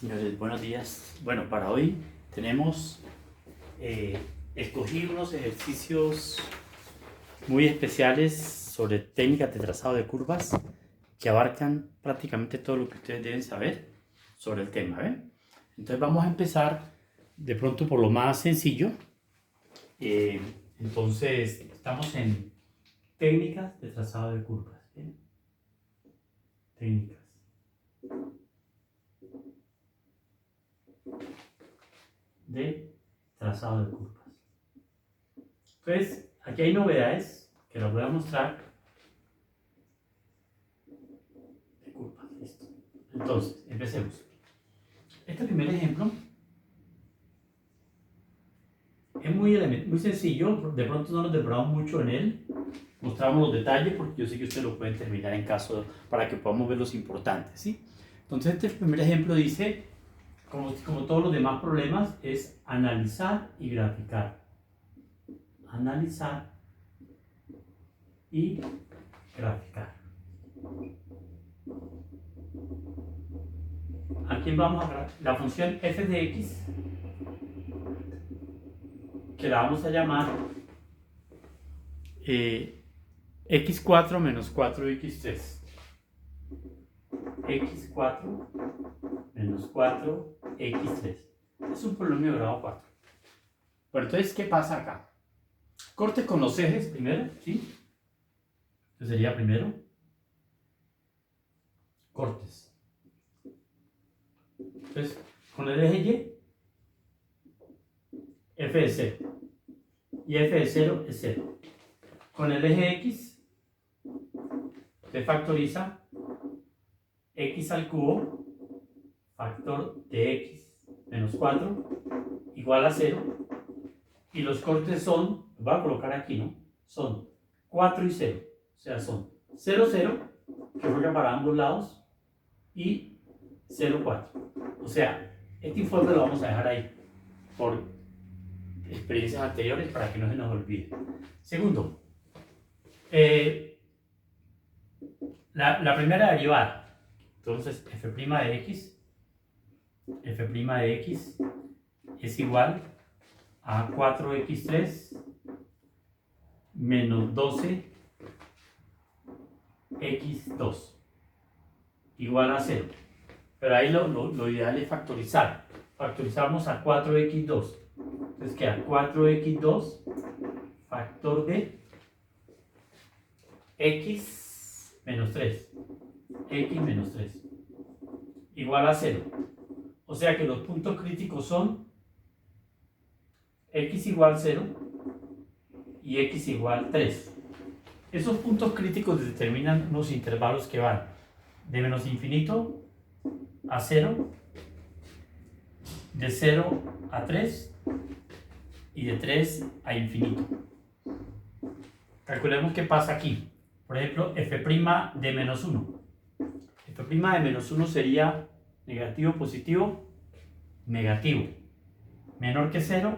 Señores, buenos días. Bueno, para hoy tenemos, escogí unos ejercicios muy especiales sobre técnicas de trazado de curvas que abarcan prácticamente todo lo que ustedes deben saber sobre el tema. ¿Ven? Entonces vamos a empezar de pronto por lo más sencillo. Entonces estamos en técnicas de trazado de curvas. ¿Ven? Técnicas de trazado de curvas. Entonces, aquí hay novedades que les voy a mostrar de curvas. Listo. Entonces, empecemos. Este primer ejemplo es muy sencillo, de pronto no nos demoramos mucho en él, mostramos los detalles porque yo sé que ustedes lo pueden terminar en caso para que podamos ver los importantes, ¿sí? Entonces, este primer ejemplo dice, como todos los demás problemas, es analizar y graficar. Analizar y graficar. Aquí vamos a graficar la función f de x, que la vamos a llamar x4 menos 4x3. x4 menos 4x3. Es un polinomio de grado 4. Bueno, entonces, ¿qué pasa acá? Corte con los ejes primero, ¿sí? Entonces sería primero cortes. Entonces, con el eje y, f es 0. Y f de 0 es 0. Con el eje x, se factoriza x al cubo, factor de x menos 4, igual a 0. Y los cortes son, voy a colocar aquí, ¿no? Son 4 y 0. O sea, son 0, 0, que juega para ambos lados, y 0, 4. O sea, este informe lo vamos a dejar ahí, por experiencias anteriores, para que no se nos olvide. Segundo, la primera derivada. Entonces, f' de x es igual a 4x3 menos 12x2 igual a 0. Pero ahí lo ideal es factorizar. Factorizamos a 4x2. Entonces queda 4x2 factor de x menos 3. X menos 3 igual a 0. O sea que los puntos críticos son x igual 0 y x igual 3. Esos puntos críticos determinan unos intervalos que van de menos infinito a 0, de 0 a 3 y de 3 a infinito. Calculemos qué pasa aquí. Por ejemplo, f' de menos 1. F' de menos 1 sería negativo, positivo, negativo. Menor que 0,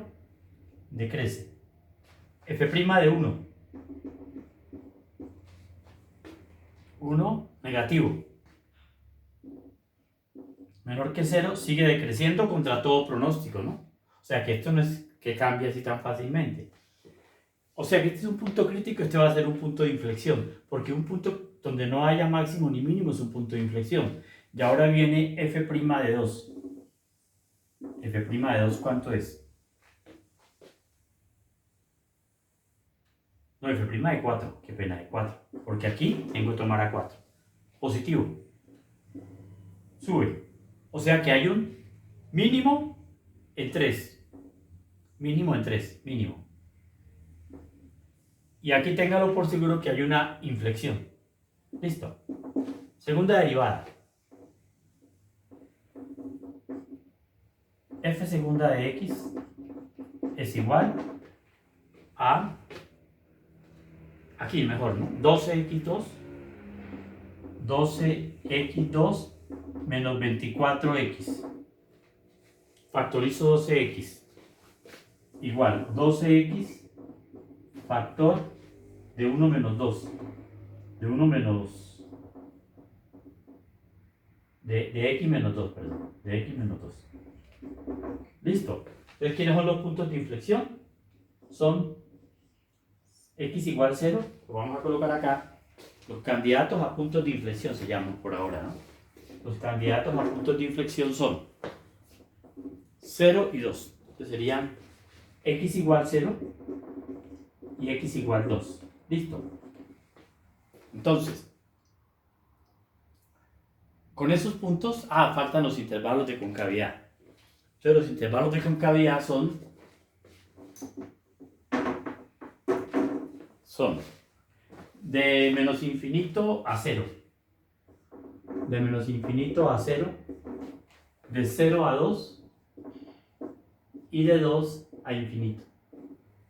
decrece. F' de 1. 1, negativo. Menor que 0, sigue decreciendo contra todo pronóstico, ¿no? O sea que esto no es que cambie así tan fácilmente. O sea que este es un punto crítico, este va a ser un punto de inflexión, porque un punto donde no haya máximo ni mínimo es un punto de inflexión. Y ahora viene f' de 2. F' de 2, ¿cuánto es? No, f' de 4, qué pena, de 4, porque aquí tengo que tomar a 4. Positivo. Sube. O sea que hay un mínimo en 3. Mínimo en 3, mínimo. Y aquí téngalo por seguro que hay una inflexión. Listo. Segunda derivada. F segunda de x es igual a, aquí mejor, ¿no? 12x2 menos 24x. Factorizo 12x. Igual 12x factor de 1 menos 2. De 1 menos de x menos 2, perdón, de x menos 2. Listo. Entonces, ¿quiénes son los puntos de inflexión? Son x igual 0, lo vamos a colocar acá. Los candidatos a puntos de inflexión se llaman por ahora, ¿no? Los candidatos a puntos de inflexión son 0 y 2. Entonces serían x igual 0 y x igual 2. Listo. Entonces, con esos puntos, faltan los intervalos de concavidad. Entonces los intervalos de concavidad son de menos infinito a 0. De menos infinito a 0. De 0 a 2. Y de 2 a infinito.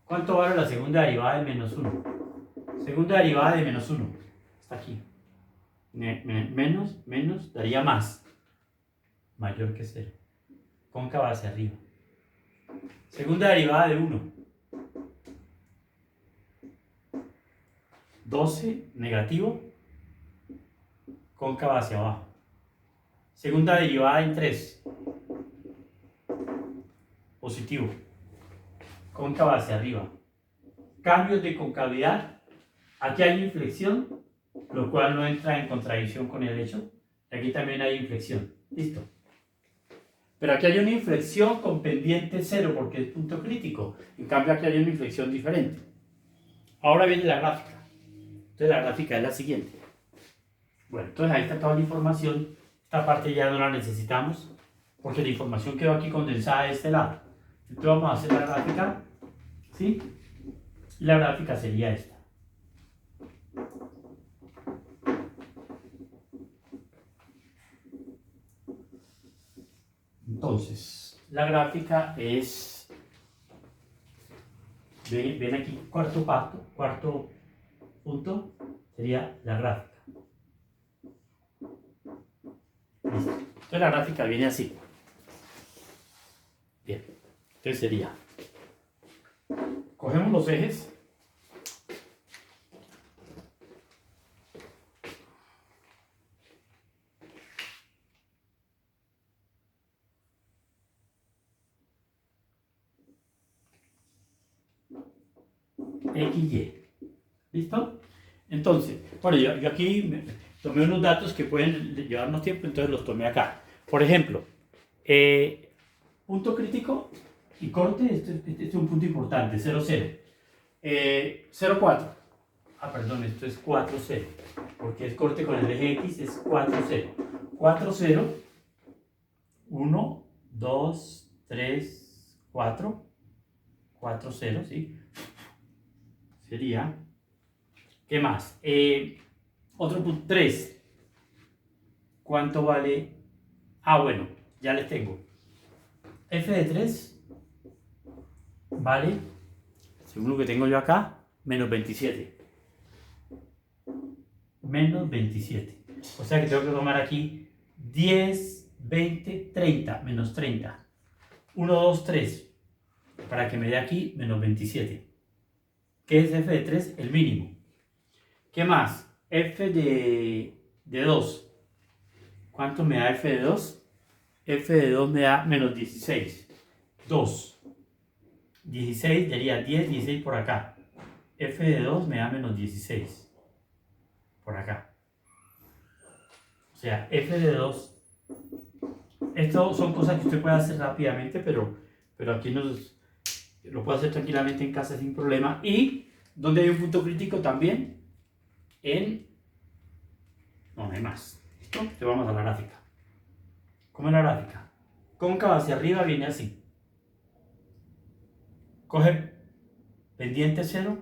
¿Cuánto vale la segunda derivada de menos 1? Segunda derivada de menos 1. Está aquí. Menos, daría más. Mayor que 0. Cóncava hacia arriba. Segunda derivada de 1. 12 negativo. Cóncava hacia abajo. Segunda derivada en 3. Positivo. Cóncava hacia arriba. Cambios de concavidad. Aquí hay inflexión, lo cual no entra en contradicción con el hecho. Aquí también hay inflexión. Listo. Pero aquí hay una inflexión con pendiente 0 porque es punto crítico. En cambio aquí hay una inflexión diferente. Ahora viene la gráfica. Entonces la gráfica es la siguiente. Bueno, entonces ahí está toda la información. Esta parte ya no la necesitamos porque la información quedó aquí condensada de este lado. Entonces vamos a hacer la gráfica. ¿Sí? Y la gráfica sería esta. Entonces, la gráfica es, ven aquí, cuarto punto, sería la gráfica. Listo. Entonces la gráfica viene así. Bien, entonces sería, cogemos los ejes. X, Y. ¿Listo? Entonces, bueno, yo aquí tomé unos datos que pueden llevarnos tiempo, entonces los tomé acá. Por ejemplo, punto crítico y corte, este es un punto importante, 0, 0. 0, 4. Perdón, esto es 4, 0. Porque es corte con el eje X, es 4, 0. 4, 0. 1, 2, 3, 4. 4, 0, ¿sí? Sería, ¿qué más? Otro punto, 3. ¿Cuánto vale? Bueno, ya les tengo. F de 3 vale, según lo que tengo yo acá, menos 27. Menos 27. O sea que tengo que tomar aquí 10, 20, 30, menos 30. 1, 2, 3. Para que me dé aquí menos 27. ¿Qué es f de 3? El mínimo. ¿Qué más? F de 2. ¿Cuánto me da f de 2? F de 2 me da menos 16. 2. 16 daría 10, 16 por acá. F de 2 me da menos 16. Por acá. O sea, f de 2. Esto son cosas que usted puede hacer rápidamente, pero aquí lo puede hacer tranquilamente en casa sin problema. Y donde hay un punto crítico también, no hay más. ¿Listo? Entonces vamos a la gráfica. ¿Cómo es la gráfica? Cóncava hacia arriba viene así. Coge pendiente 0,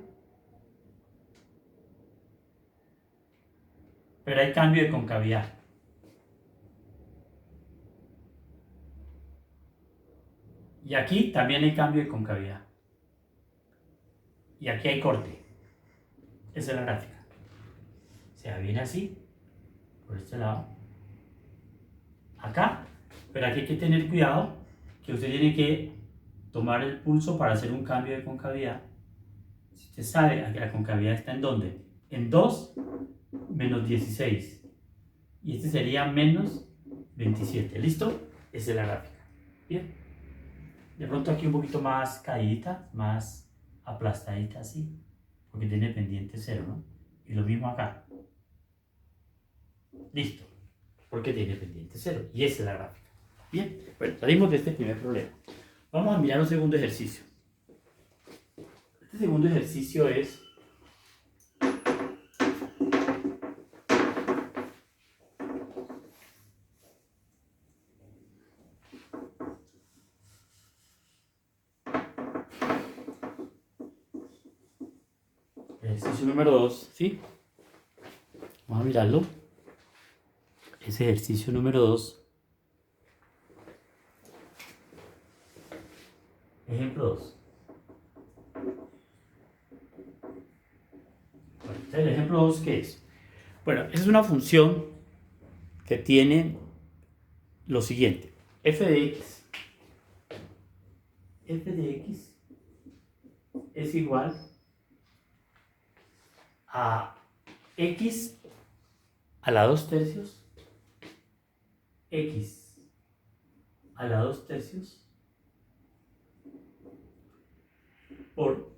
pero hay cambio de concavidad. Y aquí también hay cambio de concavidad. Y aquí hay corte. Esa es la gráfica. O sea, viene así, por este lado. Acá, pero aquí hay que tener cuidado que usted tiene que tomar el pulso para hacer un cambio de concavidad. Si usted sabe que la concavidad está en ¿dónde? En 2 menos 16. Y este sería menos 27. ¿Listo? Esa es la gráfica. Bien. De pronto aquí un poquito más caída, más aplastadita así, porque tiene pendiente 0, ¿no? Y lo mismo acá. Listo. Porque tiene pendiente 0. Y esa es la gráfica. Bien. Bueno, salimos de este primer problema. Vamos a mirar un segundo ejercicio. Este segundo ejercicio es ejercicio número 2, ¿sí? Vamos a mirarlo. Ese ejercicio número 2. Ejemplo 2. Bueno, el ejemplo 2, ¿qué es? Bueno, es una función que tiene lo siguiente. F de x. F de x es igual a x a la 2 tercios, x a la 2 tercios por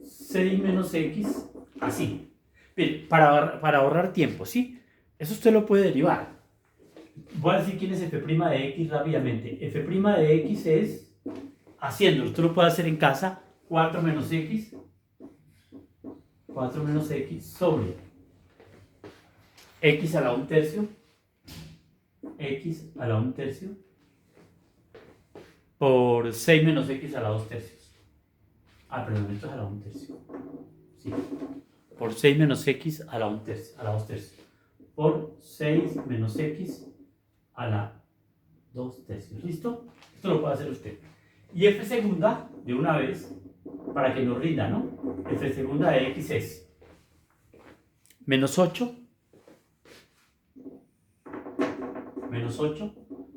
6 menos x, así. Bien, para ahorrar tiempo, ¿sí? Eso usted lo puede derivar. Voy a decir quién es f' de x rápidamente. F' de x es, haciendo, usted lo puede hacer en casa, 4 menos x sobre x a la 1 tercio, x a la 1 tercio, por 6 menos x a la 2 tercios. Ah, perdón, esto es a la 1 tercio. Sí. Por 6 menos x a la 1 tercio, a la 2 tercios. Por 6 menos x a la 2 tercios. ¿Listo? Esto lo puede hacer usted. Y f segunda, de una vez, para que nos rinda, ¿no? F segunda de x es menos 8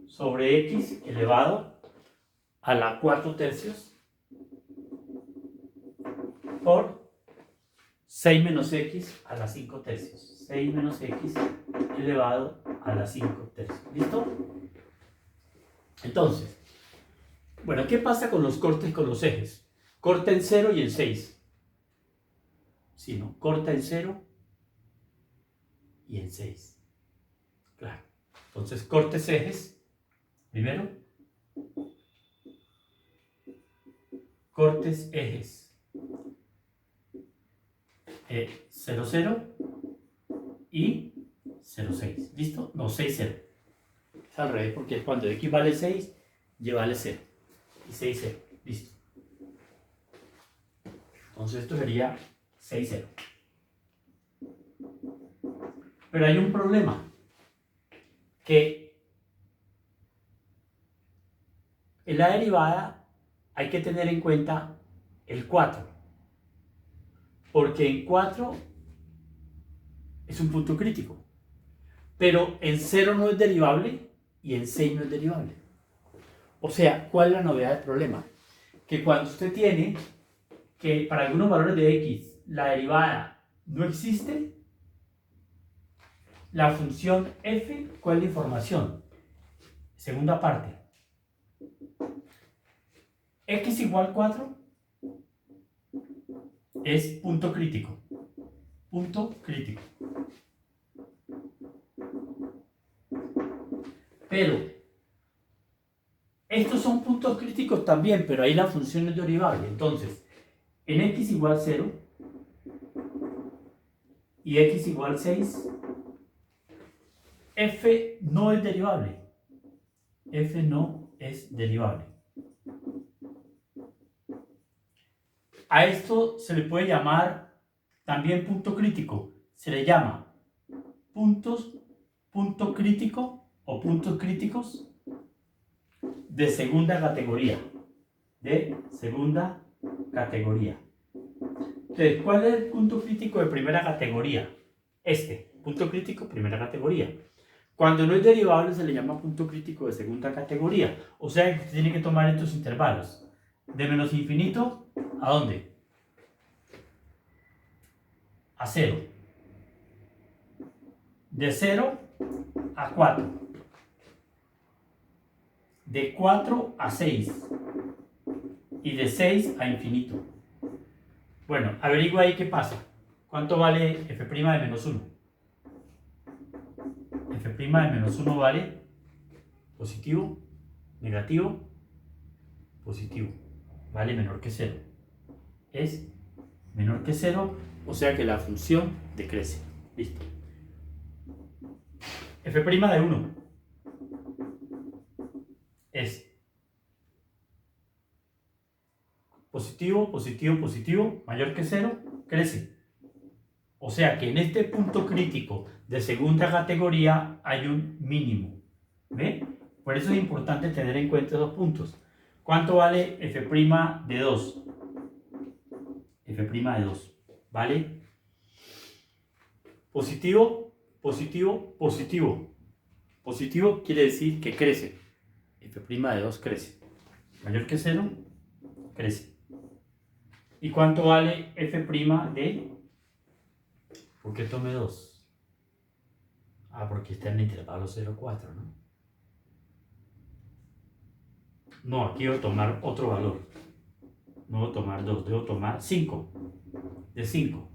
sobre x elevado a la 4 tercios por 6 menos x a la 5 tercios. 6 menos x elevado a la 5 tercios. ¿Listo? Entonces, bueno, ¿qué pasa con los cortes con los ejes? Corta en 0 y en 6. Sí, ¿no? Corta en 0 y en 6. Claro. Entonces, cortes ejes. Primero, cortes ejes. 0, 0 y 0, 6. ¿Listo? No, 6, 0. Es al revés porque cuando x vale 6, y vale 0. Y 6, 0. Listo. Entonces esto sería 6, 0. Pero hay un problema. Que en la derivada hay que tener en cuenta el 4. Porque en 4 es un punto crítico. Pero en 0 no es derivable y en 6 no es derivable. O sea, ¿cuál es la novedad del problema? Que cuando usted tiene que para algunos valores de x la derivada no existe, la función f, ¿cuál es la información? Segunda parte. X igual 4 es punto crítico. Punto crítico. Pero estos son puntos críticos también, pero ahí la función es derivable. Entonces, en x igual 0 y x igual 6, f no es derivable. F no es derivable. A esto se le puede llamar también punto crítico. Se le llama punto crítico o puntos críticos de segunda categoría. De segunda categoría. Entonces, ¿cuál es el punto crítico de primera categoría? Este, punto crítico primera categoría. Cuando no es derivable se le llama punto crítico de segunda categoría. O sea que usted tiene que tomar estos intervalos. De menos infinito, ¿a dónde? A 0. De 0 a 4. de 4 a 6 y de 6 a infinito. Bueno, averigua ahí qué pasa. ¿Cuánto vale f' de menos 1? F' de menos 1 vale positivo, negativo, positivo. Vale menor que 0. Es menor que 0, o sea que la función decrece. Listo. F' de 1 es positivo, positivo, positivo, mayor que 0, crece. O sea que en este punto crítico de segunda categoría hay un mínimo. ¿Ve? Por eso es importante tener en cuenta esos puntos. ¿Cuánto vale f' de 2? F' de 2. ¿Vale? Positivo, positivo, positivo. Positivo quiere decir que crece. F' de 2 crece. Mayor que 0, crece. ¿Y cuánto vale f' de... ¿Por qué tome 2? Ah, porque está en el intervalo 0, 4, ¿no? No, aquí debo tomar otro valor. No debo tomar 2, debo tomar 5. De 5.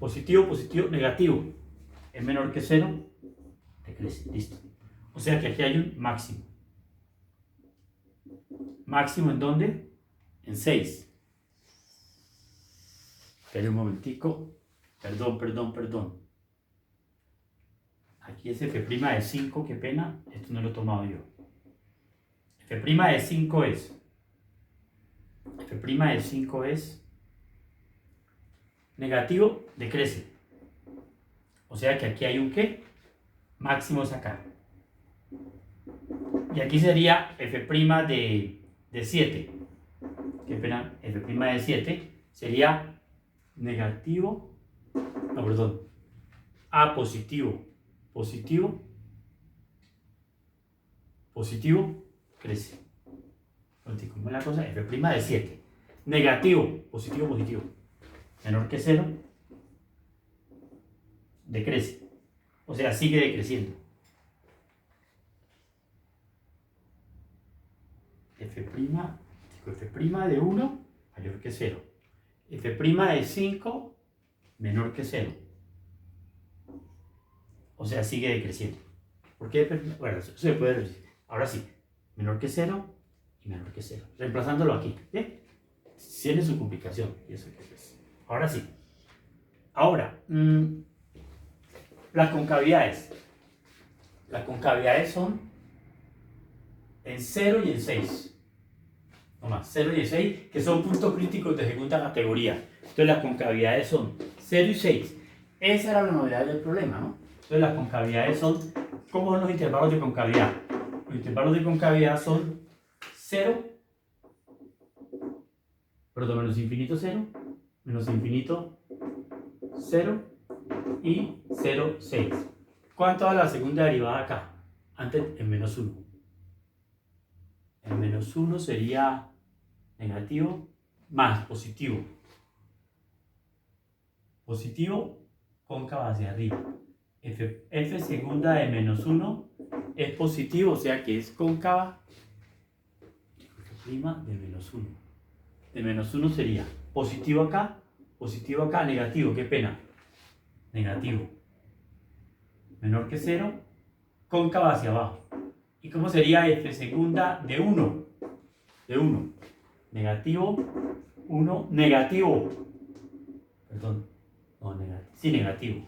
Positivo, positivo, negativo. Es menor que 0, decrece. Listo. O sea que aquí hay un máximo. ¿Máximo en dónde? En 6. Espera un momentico. Perdón. Aquí es f' de 5, qué pena. Esto no lo he tomado yo. F' de 5 es... F' de 5 es... negativo, decrece. O sea que aquí hay un ¿qué? Máximo es acá. Y aquí sería f' de 7. Qué pena, f' de 7 sería negativo, no, perdón, a positivo, positivo, positivo, crece. ¿Cómo es la cosa? F' de 7. Negativo, positivo, positivo. Menor que 0, decrece. O sea, sigue decreciendo. F' de 1 mayor que 0. F' de 5 menor que 0. O sea, sigue decreciendo. ¿Por qué? Bueno, eso se puede decir. Ahora sí, menor que 0 y menor que 0. Reemplazándolo aquí. ¿Bien? Tiene su complicación. Y eso es. Ahora sí. Ahora, las concavidades. Las concavidades son en 0 y en 6. No más, 0 y 6, que son puntos críticos de segunda categoría. Entonces las concavidades son 0 y 6. Esa era la novedad del problema, ¿no? Entonces las concavidades son, ¿cómo son los intervalos de concavidad? Los intervalos de concavidad son 0, perdón, menos infinito 0, menos infinito 0 y 0, 6. ¿Cuánto da la segunda derivada acá? Antes en menos 1. En menos 1 sería negativo más positivo. Positivo, cóncava hacia arriba. F segunda de menos 1 es positivo, o sea que es cóncava. F' de menos 1. De menos 1 sería positivo acá, negativo, qué pena. Negativo. Menor que 0, cóncava hacia abajo. ¿Y cómo sería F segunda de 1? De 1. Negativo, 1, negativo. Perdón. No, negativo. Sí, negativo.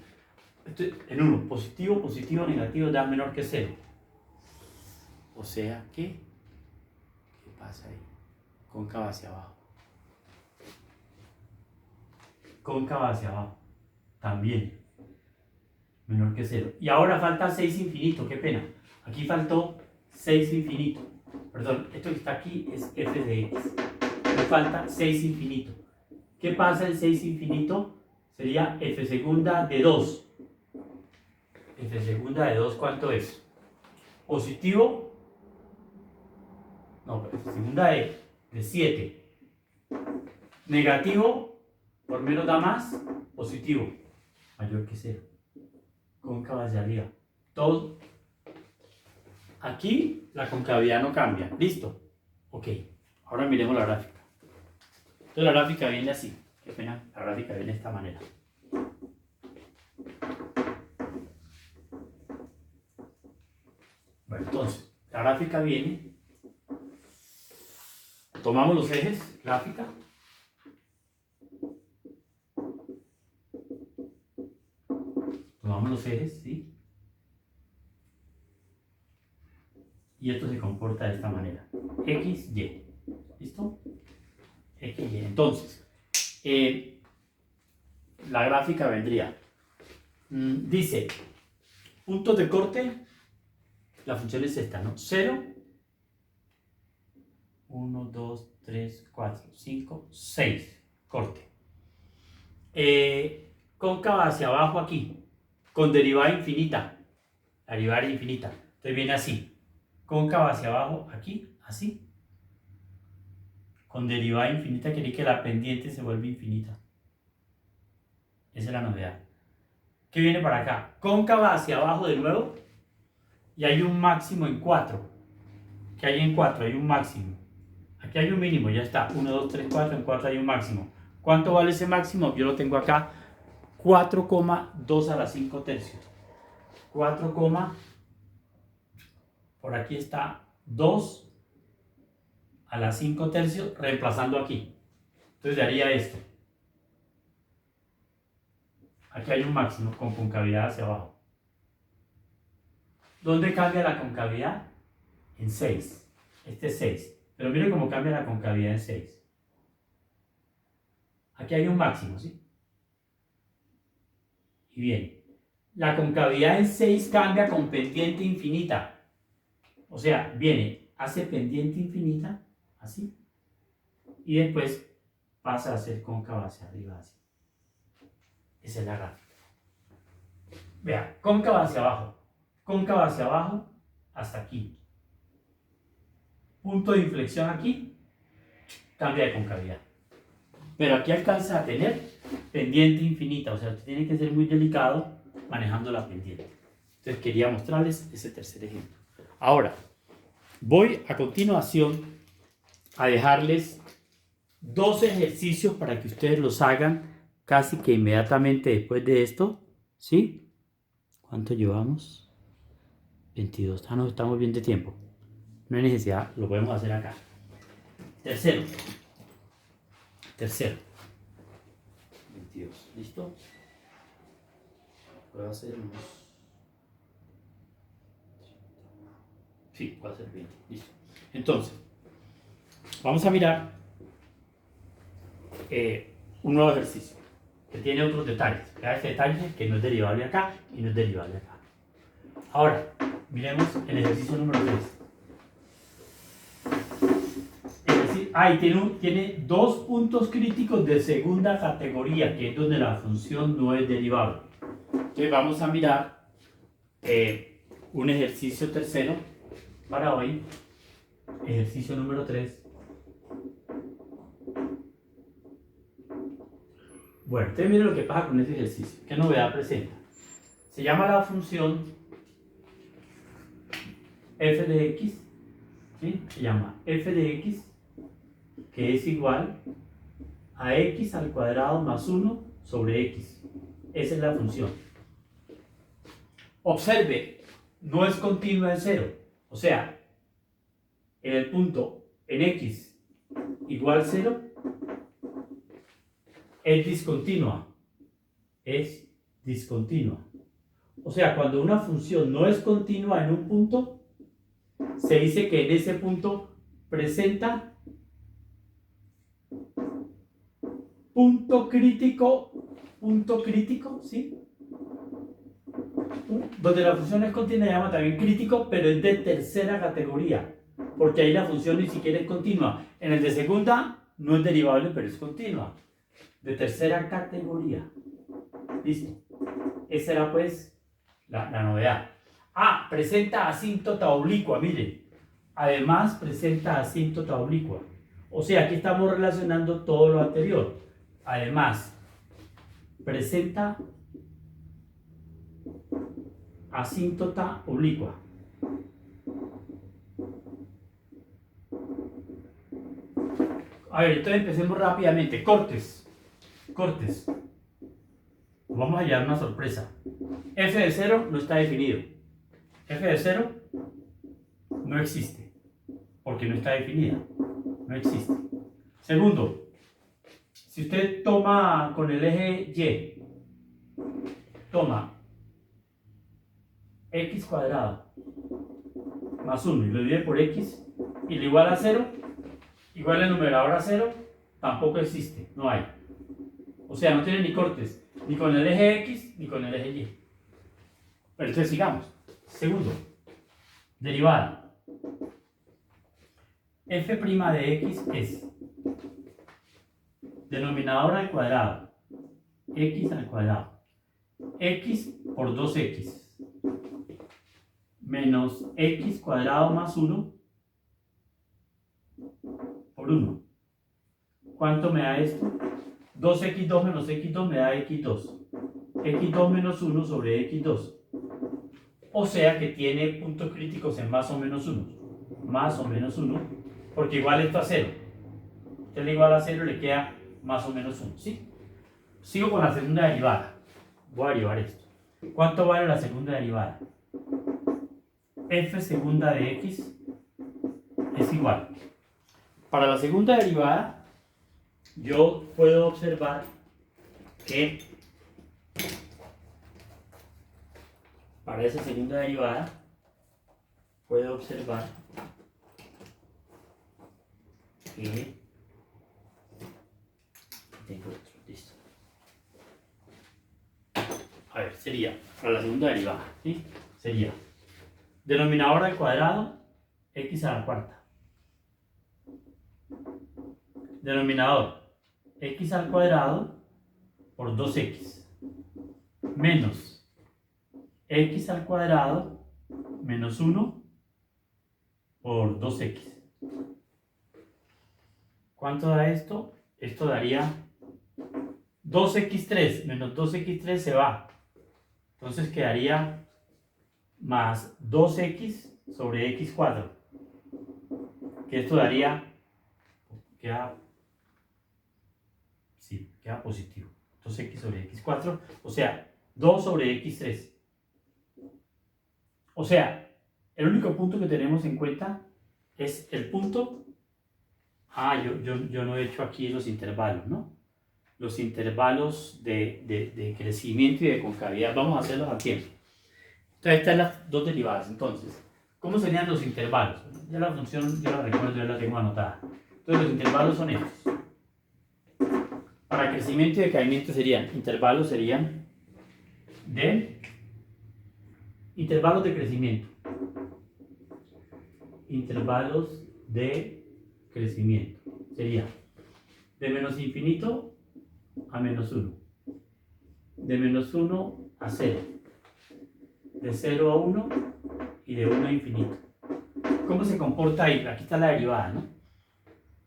En 1, positivo, positivo, negativo da menor que 0. O sea que, ¿qué pasa ahí? Cóncava hacia abajo. Cóncava hacia abajo. También. Menor que 0. Y ahora falta 6 infinito, qué pena. Aquí faltó 6 infinito. Perdón, esto que está aquí es f de x. Me falta 6 infinito. ¿Qué pasa en 6 infinito? Sería f segunda de 2. F segunda de 2, ¿cuánto es? Positivo. No, f segunda de 7. Negativo, por menos da más. Positivo, mayor que 0. Cóncava hacia arriba. Todo aquí la concavidad no cambia. ¿Listo? Ok. Ahora miremos la gráfica. Entonces la gráfica viene así. Qué pena, la gráfica viene de esta manera. Bueno, entonces, la gráfica viene. Tomamos los ejes, gráfica. Tomamos los ejes, ¿sí? Y esto se comporta de esta manera. X, Y. ¿Listo? X, Y. Entonces, la gráfica vendría. Dice, puntos de corte, la función es esta, ¿no? 0, 1, 2, 3, 4, 5, 6. Corte. Cóncava hacia abajo aquí, con derivada infinita. La derivada es infinita. Entonces viene así. Cóncava hacia abajo, aquí, así. Con derivada infinita quiere decir que la pendiente se vuelve infinita. Esa es la novedad. ¿Qué viene para acá? Cóncava hacia abajo de nuevo. Y hay un máximo en 4. ¿Qué hay en 4? Hay un máximo. Aquí hay un mínimo, ya está. 1, 2, 3, 4. En 4 hay un máximo. ¿Cuánto vale ese máximo? Yo lo tengo acá. 4,2 a la 5 tercios. 4, por aquí está 2 a la 5 tercios, reemplazando aquí. Entonces daría esto. Aquí hay un máximo con concavidad hacia abajo. ¿Dónde cambia la concavidad? En 6. Este es 6. Pero miren cómo cambia la concavidad en 6. Aquí hay un máximo, ¿sí? Y bien, la concavidad en 6 cambia con pendiente infinita. O sea, viene, hace pendiente infinita, así. Y después pasa a ser cóncava hacia arriba, así. Esa es la gráfica. Vea, cóncava hacia abajo, hasta aquí. Punto de inflexión aquí, cambia de concavidad. Pero aquí alcanza a tener pendiente infinita, o sea, usted tiene que ser muy delicado manejando la pendiente. Entonces quería mostrarles ese tercer ejemplo. Ahora, voy a continuación a dejarles 2 ejercicios para que ustedes los hagan casi que inmediatamente después de esto, ¿sí? ¿Cuánto llevamos? 22. Ah, no, estamos bien de tiempo. No hay necesidad, lo podemos hacer acá. Tercero. 22. ¿Listo? Puedo hacer unos... Sí, puedo hacer 20. Listo. Entonces, vamos a mirar un nuevo ejercicio que tiene otros detalles. Este detalle que no es derivable acá y no es derivable acá. Ahora, miremos el ejercicio número 3. Y tiene 2 puntos críticos de segunda categoría, que es donde la función no es derivable. Entonces vamos a mirar un ejercicio tercero para hoy. Ejercicio número 3. Bueno, ustedes miren lo que pasa con este ejercicio. ¿Qué novedad presenta? Se llama la función f de x, ¿sí? Se llama f de x, que es igual a x al cuadrado más 1 sobre x. Esa es la función. Observe, no es continua en 0. O sea, en el punto en x igual 0, es discontinua. Es discontinua. O sea, cuando una función no es continua en un punto, se dice que en ese punto presenta punto crítico, ¿sí? Donde la función es continua se llama también crítico, pero es de tercera categoría, porque ahí la función ni siquiera es continua. En el de segunda no es derivable, pero es continua. De tercera categoría. ¿Listo? Esa era pues la novedad. Presenta asíntota oblicua, miren. Además presenta asíntota oblicua. O sea, aquí estamos relacionando todo lo anterior. Además, presenta asíntota oblicua. A ver, entonces empecemos rápidamente. Cortes. Vamos a hallar una sorpresa. F de 0 no está definido. F de 0 no existe. Porque no está definida. No existe. Segundo, si usted toma con el eje Y, toma x cuadrado más 1 y lo divide por x y lo iguala a 0, igual el numerador a 0, tampoco existe, no hay. O sea, no tiene ni cortes, ni con el eje x ni con el eje y. Pero entonces sigamos. Segundo, derivada. F' de x es denominador al cuadrado, x al cuadrado, x por 2x, menos x cuadrado más 1 por 1. ¿Cuánto me da esto? 2x2 menos x2 me da x2. x2 menos 1 sobre x2. O sea que tiene puntos críticos en más o menos 1. Más o menos 1, porque igual esto a 0. Usted le iguala a 0 y le queda más o menos 1. ¿Sí? Sigo con la segunda derivada. Voy a derivar esto. ¿Cuánto vale la segunda derivada? F segunda de x es igual. Para la segunda derivada, yo puedo observar que para esa segunda derivada, puedo observar que tengo otro, listo. A ver, sería, para la segunda derivada, ¿sí? Sería denominador al cuadrado, x a la cuarta. Denominador, x al cuadrado por 2x. Menos x al cuadrado menos 1 por 2x. ¿Cuánto da esto? Esto daría 2x3 menos 2x3 se va. Entonces quedaría más 2x sobre x4. Que esto daría, queda positivo. 2x sobre x4, o sea, 2 sobre x3. O sea, el único punto que tenemos en cuenta es el punto. Yo no he hecho aquí los intervalos, ¿no? Los intervalos de crecimiento y de concavidad. Vamos a hacerlos a tiempo. Entonces, estas son las dos derivadas. Entonces, ¿cómo serían los intervalos? Ya la función, ya la recuerdo, ya la tengo anotada. Entonces, los intervalos son estos. Para crecimiento y decaimiento intervalos serían de intervalos de crecimiento. Intervalos de crecimiento. Sería de menos infinito a menos 1. De menos 1 a 0. De 0 a 1 y de 1 a infinito. ¿Cómo se comporta ahí? Aquí está la derivada, ¿no?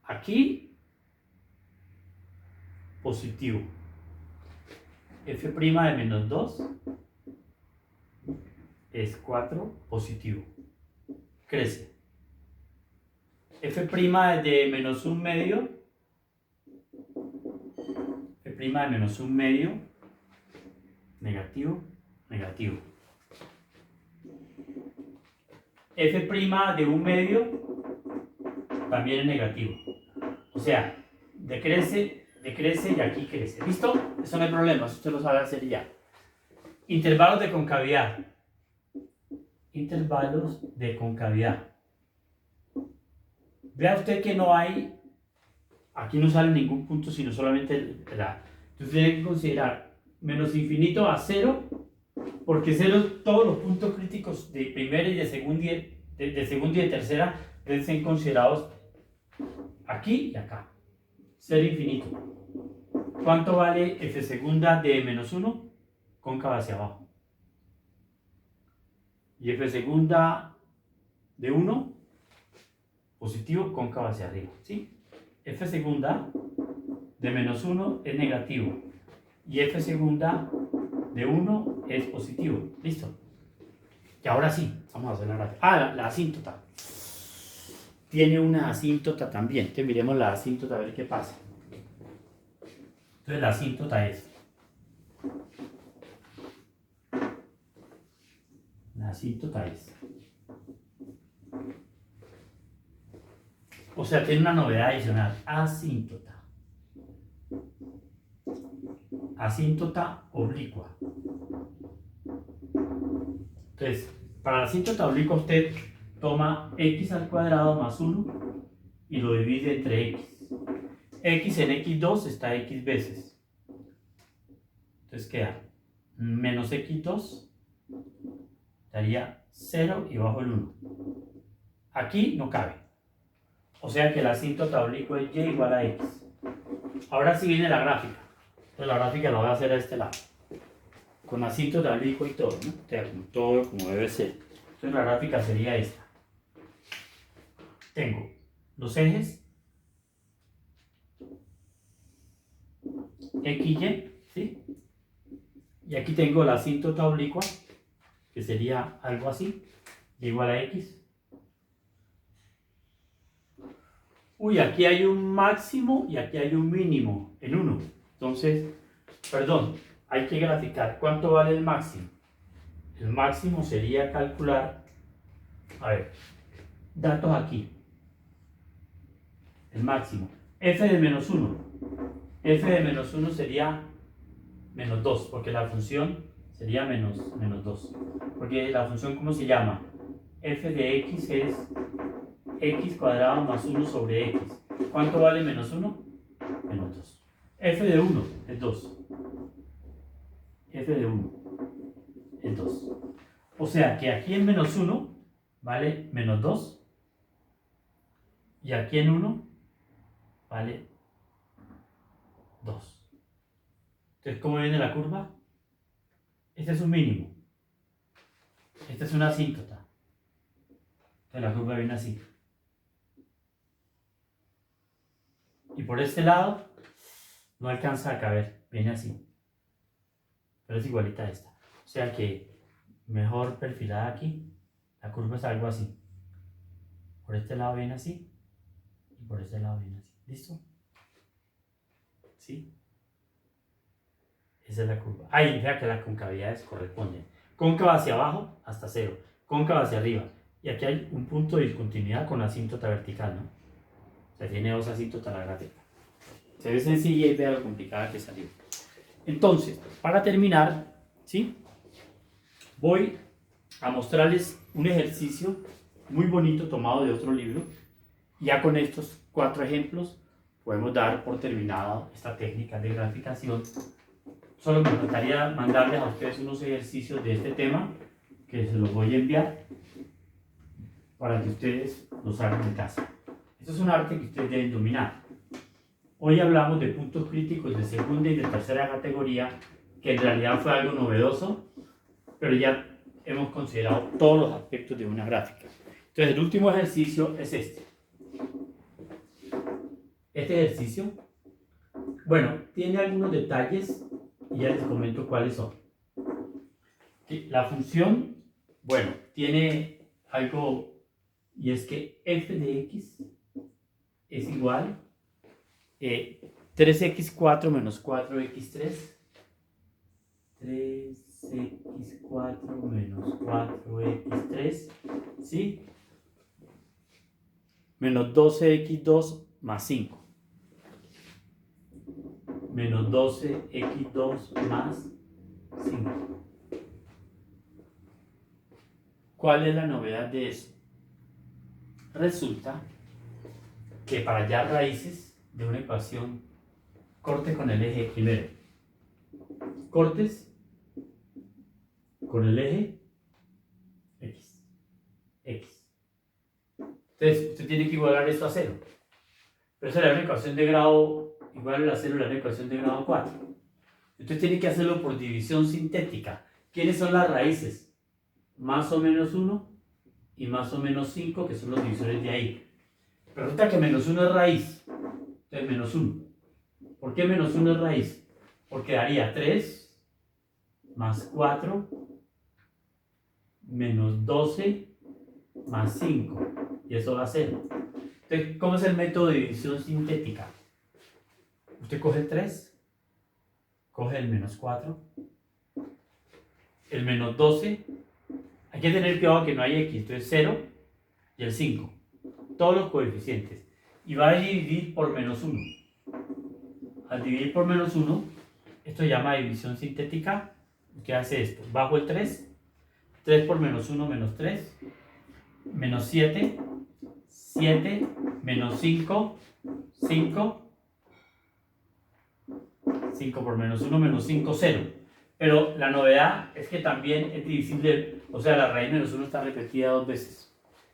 Aquí, positivo. F' de menos 2 es 4, positivo. Crece. F' de menos 1 medio. F' de menos 1 medio. Negativo, negativo. F' de 1 medio también es negativo. O sea, decrece y aquí crece. ¿Listo? Eso no hay problema, eso usted lo sabe hacer ya. Intervalos de concavidad. Intervalos de concavidad. Vea usted que no hay, aquí no sale ningún punto, sino solamente la. Entonces tiene que considerar menos infinito a 0, porque 0 todos los puntos críticos de primera y de segunda y de tercera deben ser considerados aquí y acá. 0 infinito. ¿Cuánto vale f segunda de menos 1? Cóncava hacia abajo. Y f segunda de 1, positivo, cóncava hacia arriba. ¿Sí? F segunda de menos 1 es negativo. Y f segunda de 1 es positivo. ¿Listo? Y ahora sí, vamos a hacer la rápida. La asíntota. tiene una asíntota también. Entonces miremos la asíntota a ver qué pasa. Entonces la asíntota es. La asíntota es. O sea, tiene una novedad adicional. Asíntota. Asíntota oblicua. Entonces, para la asíntota oblicua usted toma x al cuadrado más 1 y lo divide entre x. X en x2 está x veces. Entonces queda menos x2 daría 0 y bajo el 1. Aquí no cabe. O sea que la asíntota oblicua es y igual a x. Ahora sí viene la gráfica. Entonces la gráfica la voy a hacer a este lado. Con asíntota oblicua y todo, ¿no? O sea, todo como debe ser. Entonces la gráfica sería esta. Tengo los ejes x, y, ¿sí? Y aquí tengo la asíntota oblicua, que sería algo así, igual a x. Uy, aquí hay un máximo y aquí hay un mínimo en 1. Entonces, perdón, hay que graficar. ¿Cuánto vale el máximo? El máximo sería calcular, a ver, datos aquí. El máximo. F de menos 1. F de menos 1 sería menos 2, porque la función sería menos 2. Porque la función, ¿cómo se llama? F de x es x cuadrado más 1 sobre x. ¿Cuánto vale menos 1? Menos 2. F de 1 es 2. F de 1 es 2. O sea que aquí en menos 1 vale menos 2. Y aquí en 1 vale 2. Entonces, ¿cómo viene la curva? Este es un mínimo. Esta es una asíntota. Entonces la curva viene así. Y por este lado no alcanza a caber, viene así. Pero es igualita a esta. O sea que mejor perfilada aquí, la curva es algo así. Por este lado viene así y por este lado viene así. ¿Listo? ¿Sí? Esa es la curva. Ahí, vea que las concavidades corresponden. Cóncava hacia abajo hasta 0. Cóncava hacia arriba. Y aquí hay un punto de discontinuidad con la asíntota vertical, ¿no? O sea, tiene dos asíntotas la gráfica. Se ve sencilla y vea lo complicada que salió. Entonces, para terminar, ¿sí? Voy a mostrarles un ejercicio muy bonito tomado de otro libro. Ya con estos 4 ejemplos podemos dar por terminada esta técnica de graficación. Solo me faltaría mandarles a ustedes unos ejercicios de este tema que se los voy a enviar para que ustedes los hagan en casa. Esto es un arte que ustedes deben dominar. Hoy hablamos de puntos críticos de segunda y de tercera categoría, que en realidad fue algo novedoso, pero ya hemos considerado todos los aspectos de una gráfica. Entonces, el último ejercicio es este. Este ejercicio, bueno, tiene algunos detalles y ya les comento cuáles son. La función, bueno, tiene algo, y es que f de x es igual a 3x4 menos 4x3. 3x4 menos 4x3, ¿sí? Menos 12x2 más 5. Menos 12x2 más 5. ¿Cuál es la novedad de eso? Resulta que para hallar raíces de una ecuación, corte con el eje primero. Cortes con el eje x. Entonces, usted tiene que igualar esto a 0. Pero esa es una ecuación de grado igual a 0, la ecuación de grado 4. Entonces tiene que hacerlo por división sintética. ¿Quiénes son las raíces? Más o menos 1 y más o menos 5, que son los divisores de ahí. Pero resulta que menos 1 es raíz. Entonces menos 1. ¿Por qué menos 1 es raíz? Porque daría 3 más 4 menos 12 más 5. Y eso da 0. Entonces, ¿cómo es el método de división sintética? Usted coge el 3, coge el menos 4, el menos 12. Hay que tener cuidado que no hay x, entonces 0 y el 5. Todos los coeficientes. Y va a dividir por menos 1. Al dividir por menos 1, esto se llama división sintética. ¿Qué hace esto? Bajo el 3. 3 por menos 1, menos 3. Menos 7. 7. Menos 5. 5. 5 por menos 1, menos 5, 0. Pero la novedad es que también es divisible, o sea, la raíz menos 1 está repetida 2 veces.